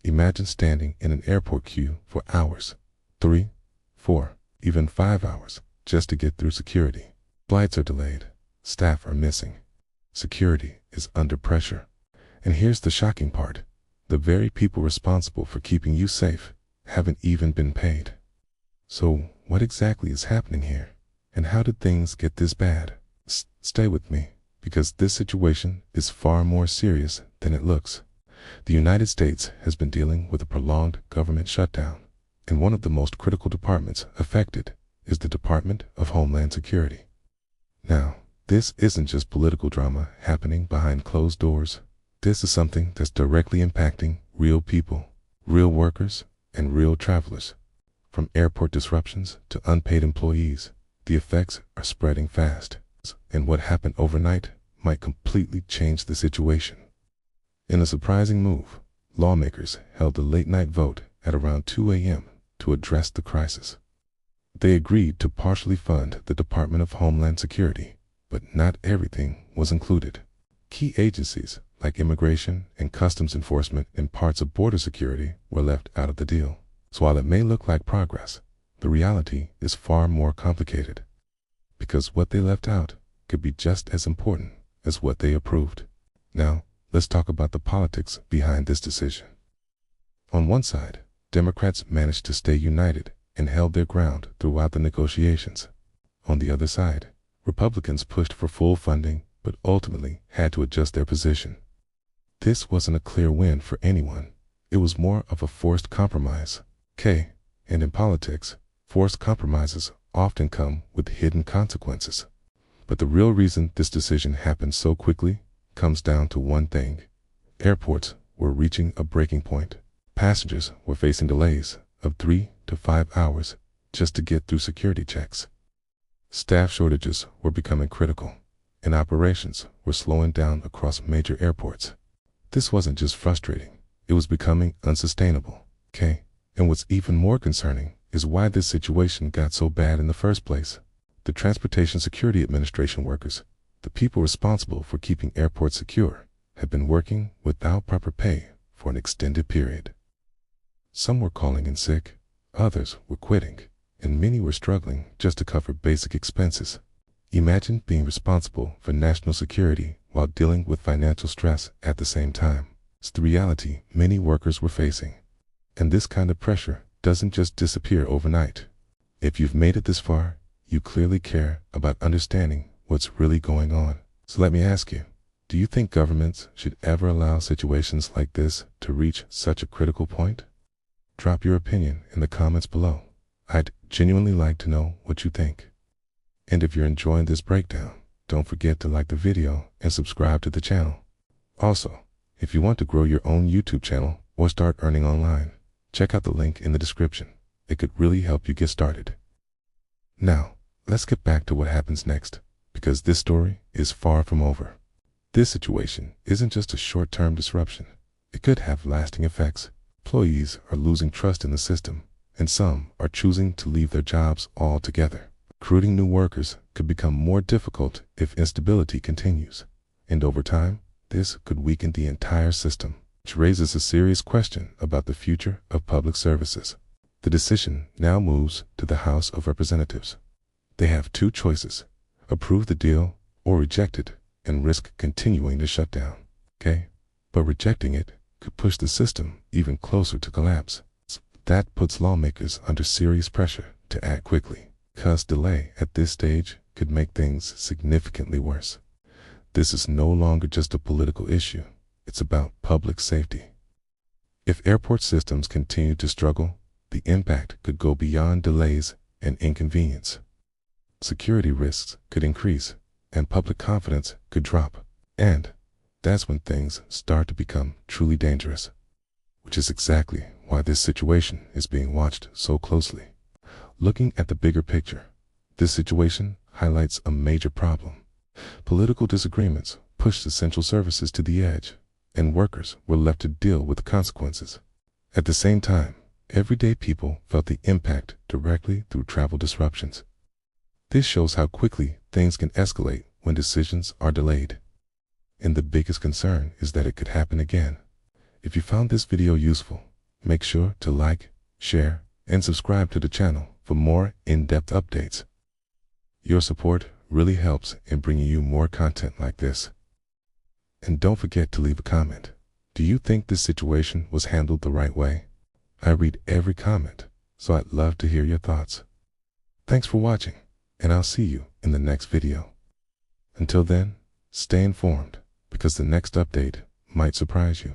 Imagine standing in an airport queue for hours, 3, 4, even 5 hours, just to get through security. Flights are delayed, staff are missing, security is under pressure. And here's the shocking part. The very people responsible for keeping you safe haven't even been paid. So what exactly is happening here? And how did things get this bad? Stay with me, because this situation is far more serious than it looks. The United States has been dealing with a prolonged government shutdown, and one of the most critical departments affected is the Department of Homeland Security. Now, this isn't just political drama happening behind closed doors. This is something that's directly impacting real people, real workers, and real travelers. From airport disruptions to unpaid employees, the effects are spreading fast, and what happened overnight might completely change the situation. In a surprising move, lawmakers held a late-night vote at around 2 a.m. to address the crisis. They agreed to partially fund the Department of Homeland Security, but not everything was included. Key agencies like Immigration and Customs Enforcement and parts of border security were left out of the deal. So while it may look like progress, the reality is far more complicated, because what they left out could be just as important as what they approved. Now, let's talk about the politics behind this decision. On one side, Democrats managed to stay united and held their ground throughout the negotiations. On the other side, Republicans pushed for full funding but ultimately had to adjust their position. This wasn't a clear win for anyone. It was more of a forced compromise. And in politics, forced compromises often come with hidden consequences. But the real reason this decision happened so quickly comes down to one thing. Airports were reaching a breaking point. Passengers were facing delays of 3 to 5 hours just to get through security checks. Staff shortages were becoming critical, and operations were slowing down across major airports. This wasn't just frustrating, it was becoming unsustainable. And what's even more concerning is why this situation got so bad in the first place. The Transportation Security Administration workers, the people responsible for keeping airports secure, had been working without proper pay for an extended period. Some were calling in sick, others were quitting, and many were struggling just to cover basic expenses. Imagine being responsible for national security while dealing with financial stress at the same time. It's the reality many workers were facing. And this kind of pressure doesn't just disappear overnight. If you've made it this far, you clearly care about understanding what's really going on. So let me ask you, do you think governments should ever allow situations like this to reach such a critical point? Drop your opinion in the comments below. I'd genuinely like to know what you think. And if you're enjoying this breakdown, don't forget to like the video and subscribe to the channel. Also, if you want to grow your own YouTube channel or start earning online, check out the link in the description. It could really help you get started. Now, let's get back to what happens next, because this story is far from over. This situation isn't just a short-term disruption. It could have lasting effects. Employees are losing trust in the system, and some are choosing to leave their jobs altogether. Recruiting new workers could become more difficult if instability continues, and over time, this could weaken the entire system, which raises a serious question about the future of public services. The decision now moves to the House of Representatives. They have two choices: approve the deal or reject it and risk continuing the shutdown. But rejecting it could push the system even closer to collapse. That puts lawmakers under serious pressure to act quickly, because delay at this stage could make things significantly worse. This is no longer just a political issue. It's about public safety. If airport systems continue to struggle, the impact could go beyond delays and inconvenience. Security risks could increase, and public confidence could drop. And that's when things start to become truly dangerous, which is exactly why this situation is being watched so closely. Looking at the bigger picture, this situation highlights a major problem. Political disagreements pushed essential services to the edge, and workers were left to deal with the consequences. At the same time, everyday people felt the impact directly through travel disruptions. This shows how quickly things can escalate when decisions are delayed. And the biggest concern is that it could happen again. If you found this video useful, Make sure to like, share, and subscribe to the channel for more in-depth updates. Your support really helps in bringing you more content like this. And don't forget to leave a comment. Do you think this situation was handled the right way? I read every comment, so I'd love to hear your thoughts. Thanks for watching, and I'll see you in the next video. Until then, stay informed, because the next update might surprise you.